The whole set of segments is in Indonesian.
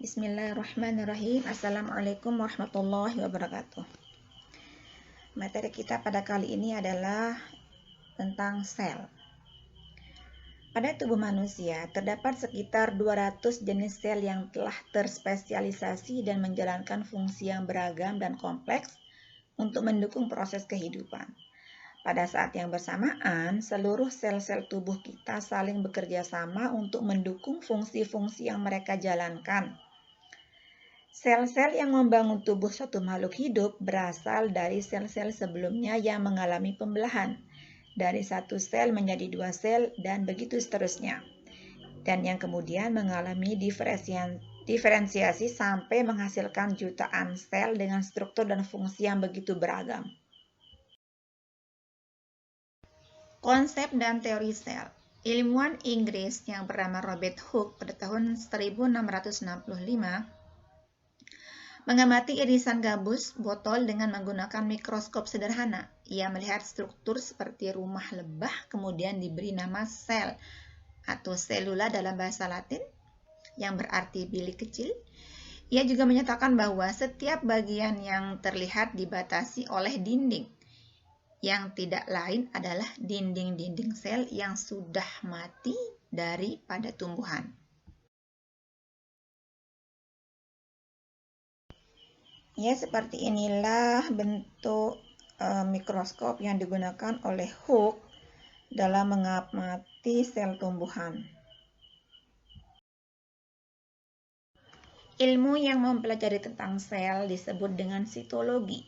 Bismillahirrahmanirrahim. Assalamualaikum warahmatullahi wabarakatuh. Materi kita pada kali ini adalah tentang sel. Pada tubuh manusia terdapat sekitar 200 jenis sel yang telah terspesialisasi dan menjalankan fungsi yang beragam dan kompleks untuk mendukung proses kehidupan. Pada saat yang bersamaan, seluruh sel-sel tubuh kita saling bekerja sama untuk mendukung fungsi-fungsi yang mereka jalankan. Sel-sel yang membangun tubuh suatu makhluk hidup berasal dari sel-sel sebelumnya yang mengalami pembelahan. Dari satu sel menjadi dua sel dan begitu seterusnya. Dan yang kemudian mengalami diferensiasi sampai menghasilkan jutaan sel dengan struktur dan fungsi yang begitu beragam. Konsep dan teori sel. Ilmuwan Inggris yang bernama Robert Hooke pada tahun 1665 mengamati irisan gabus botol dengan menggunakan mikroskop sederhana. Ia melihat struktur seperti rumah lebah, kemudian diberi nama sel atau selula dalam bahasa Latin, yang berarti bilik kecil. Ia juga menyatakan bahwa setiap bagian yang terlihat dibatasi oleh dinding, yang tidak lain adalah dinding-dinding sel yang sudah mati daripada tumbuhan. Ya, seperti inilah bentuk mikroskop yang digunakan oleh Hooke dalam mengamati sel tumbuhan. Ilmu yang mempelajari tentang sel disebut dengan sitologi.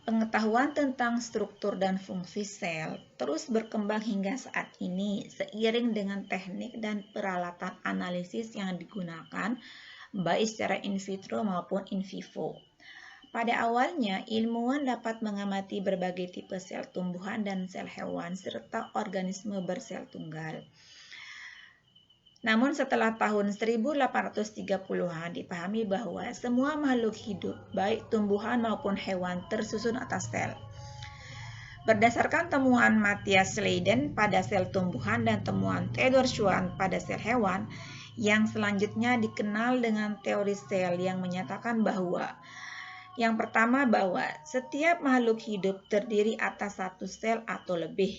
Pengetahuan tentang struktur dan fungsi sel terus berkembang hingga saat ini seiring dengan teknik dan peralatan analisis yang digunakan baik secara in vitro maupun in vivo. Pada awalnya, ilmuwan dapat mengamati berbagai tipe sel tumbuhan dan sel hewan serta organisme bersel tunggal. Namun setelah tahun 1830-an dipahami bahwa semua makhluk hidup, baik tumbuhan maupun hewan, tersusun atas sel. Berdasarkan temuan Matthias Leiden pada sel tumbuhan dan temuan Theodor Schwann pada sel hewan, yang selanjutnya dikenal dengan teori sel yang menyatakan bahwa yang pertama, bahwa setiap makhluk hidup terdiri atas satu sel atau lebih.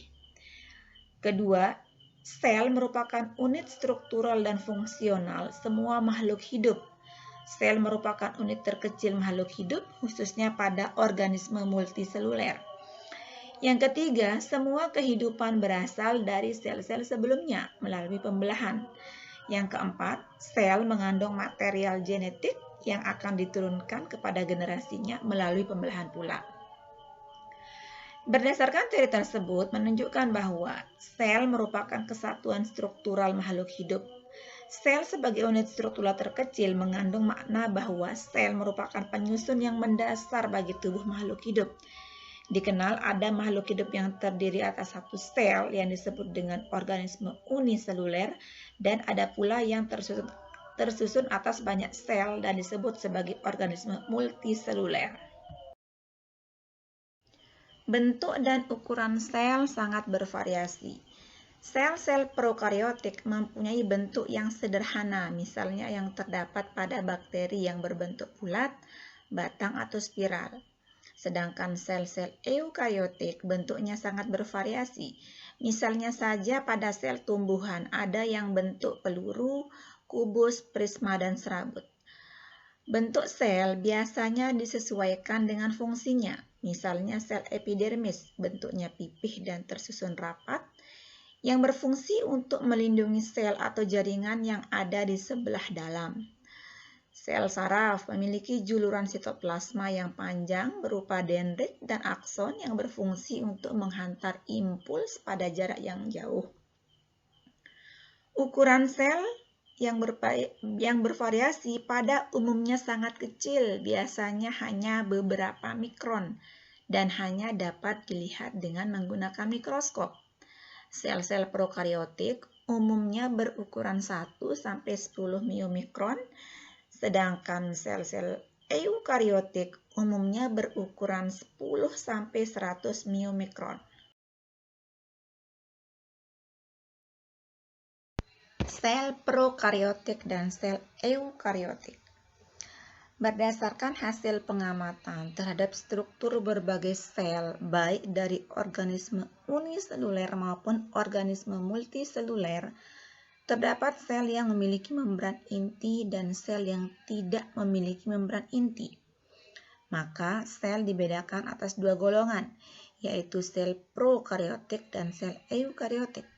Kedua, sel merupakan unit struktural dan fungsional semua makhluk hidup. Sel merupakan unit terkecil makhluk hidup, khususnya pada organisme multiseluler. Yang ketiga, semua kehidupan berasal dari sel-sel sebelumnya melalui pembelahan. Yang keempat, sel mengandung material genetik yang akan diturunkan kepada generasinya melalui pembelahan pula. Berdasarkan teori tersebut menunjukkan bahwa sel merupakan kesatuan struktural makhluk hidup. Sel sebagai unit struktural terkecil mengandung makna bahwa sel merupakan penyusun yang mendasar bagi tubuh makhluk hidup. Dikenal ada makhluk hidup yang terdiri atas satu sel yang disebut dengan organisme uniseluler, dan ada pula yang tersusun atas banyak sel dan disebut sebagai organisme multiseluler. Bentuk dan ukuran sel sangat bervariasi. Sel-sel prokariotik mempunyai bentuk yang sederhana, misalnya yang terdapat pada bakteri yang berbentuk bulat, batang atau spiral. Sedangkan sel-sel eukariotik bentuknya sangat bervariasi. Misalnya saja pada sel tumbuhan ada yang bentuk peluru, kubus, prisma, dan serabut. Bentuk sel biasanya disesuaikan dengan fungsinya. Misalnya sel epidermis bentuknya pipih dan tersusun rapat, yang berfungsi untuk melindungi sel atau jaringan yang ada di sebelah dalam. Sel saraf memiliki juluran sitoplasma yang panjang berupa dendrit dan akson yang berfungsi untuk menghantar impuls pada jarak yang jauh. Ukuran sel yang bervariasi pada umumnya sangat kecil, biasanya hanya beberapa mikron, dan hanya dapat dilihat dengan menggunakan mikroskop. Sel-sel prokariotik umumnya berukuran 1–10 miomikron, sedangkan sel-sel eukariotik umumnya berukuran 10–100 miomikron. Sel prokariotik dan sel eukariotik. Berdasarkan hasil pengamatan terhadap struktur berbagai sel, baik dari organisme uniseluler maupun organisme multiseluler, terdapat sel yang memiliki membran inti dan sel yang tidak memiliki membran inti. Maka sel dibedakan atas dua golongan, yaitu sel prokariotik dan sel eukariotik.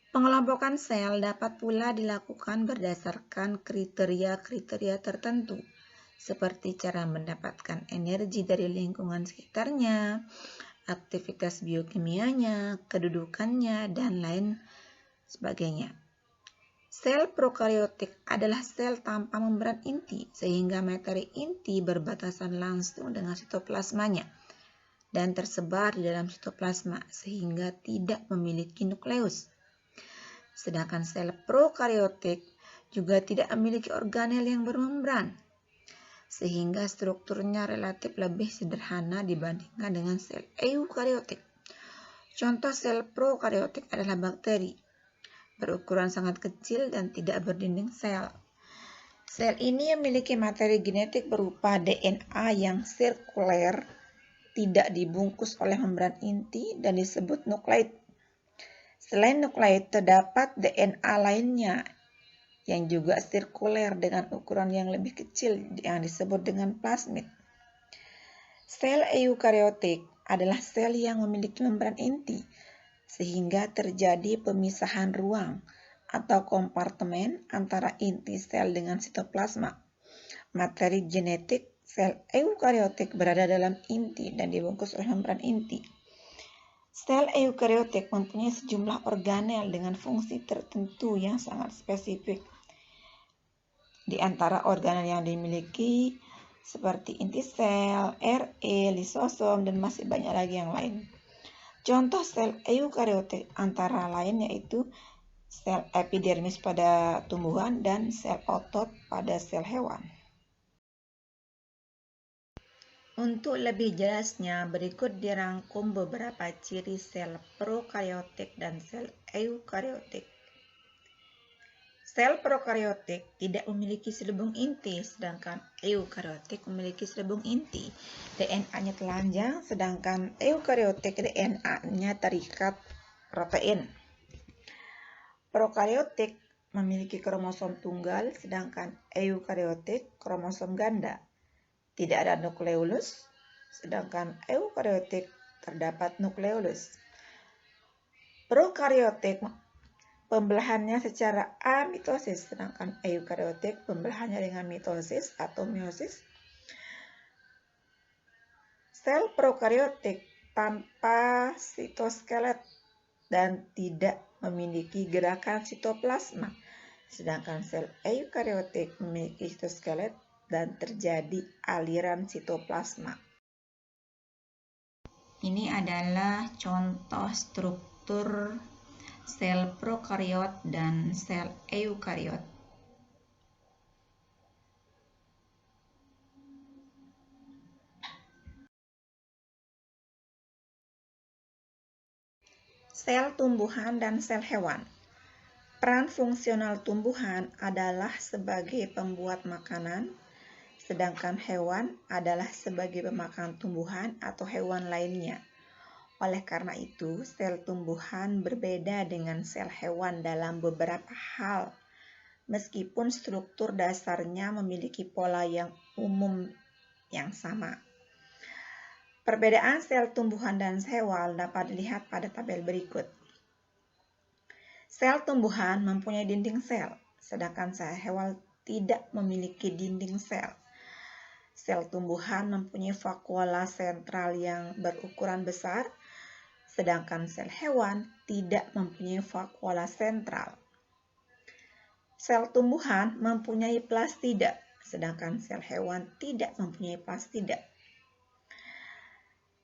Pengelompokan sel dapat pula dilakukan berdasarkan kriteria-kriteria tertentu, seperti cara mendapatkan energi dari lingkungan sekitarnya, aktivitas biokimianya, kedudukannya, dan lain sebagainya. Sel prokariotik adalah sel tanpa membran inti, sehingga materi inti berbatasan langsung dengan sitoplasmanya dan tersebar di dalam sitoplasma, sehingga tidak memiliki nukleus. Sedangkan sel prokariotik juga tidak memiliki organel yang bermembran, sehingga strukturnya relatif lebih sederhana dibandingkan dengan sel eukariotik. Contoh sel prokariotik adalah bakteri, berukuran sangat kecil dan tidak berdinding sel. Sel ini memiliki materi genetik berupa DNA yang sirkuler, tidak dibungkus oleh membran inti dan disebut nukleid. Selain nukleid, terdapat DNA lainnya yang juga sirkuler dengan ukuran yang lebih kecil yang disebut dengan plasmid. Sel eukariotik adalah sel yang memiliki membran inti, sehingga terjadi pemisahan ruang atau kompartemen antara inti sel dengan sitoplasma. Materi genetik sel eukariotik berada dalam inti dan dibungkus oleh membran inti. Sel eukariotik mempunyai sejumlah organel dengan fungsi tertentu yang sangat spesifik. Di antara organel yang dimiliki seperti inti sel, RE, lisosom, dan masih banyak lagi yang lain. Contoh sel eukariotik antara lain yaitu sel epidermis pada tumbuhan dan sel otot pada sel hewan. Untuk lebih jelasnya, berikut dirangkum beberapa ciri sel prokariotik dan sel eukariotik. Sel prokariotik tidak memiliki selubung inti, sedangkan eukariotik memiliki selubung inti. DNA-nya telanjang, sedangkan eukariotik DNA-nya terikat protein. Prokariotik memiliki kromosom tunggal, sedangkan eukariotik kromosom ganda. Tidak ada nukleolus, sedangkan eukariotik terdapat nukleolus. Prokariotik pembelahannya secara amitosis, sedangkan eukariotik pembelahannya dengan mitosis atau meiosis. Sel prokariotik tanpa sitoskelet dan tidak memiliki gerakan sitoplasma, sedangkan sel eukariotik memiliki sitoskelet dan terjadi aliran sitoplasma. Ini adalah contoh struktur sel prokariot dan sel eukariot. Sel tumbuhan dan sel hewan. Peran fungsional tumbuhan adalah sebagai pembuat makanan, sedangkan hewan adalah sebagai pemakan tumbuhan atau hewan lainnya. Oleh karena itu, sel tumbuhan berbeda dengan sel hewan dalam beberapa hal, meskipun struktur dasarnya memiliki pola yang umum yang sama. Perbedaan sel tumbuhan dan hewan dapat dilihat pada tabel berikut. Sel tumbuhan mempunyai dinding sel, sedangkan sel hewan tidak memiliki dinding sel. Sel tumbuhan mempunyai vakuola sentral yang berukuran besar, sedangkan sel hewan tidak mempunyai vakuola sentral. Sel tumbuhan mempunyai plastida, sedangkan sel hewan tidak mempunyai plastida.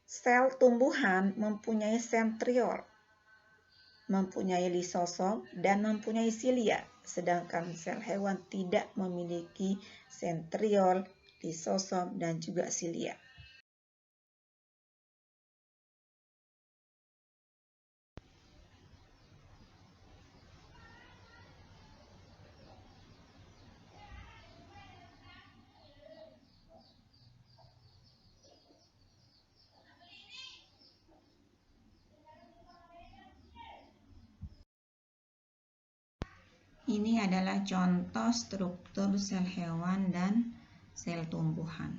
Sel tumbuhan mempunyai sentriol, mempunyai lisosom, dan mempunyai silia, sedangkan sel hewan tidak memiliki sentriol, lisosom, dan juga silia. Ini adalah contoh struktur sel hewan dan sel tumbuhan.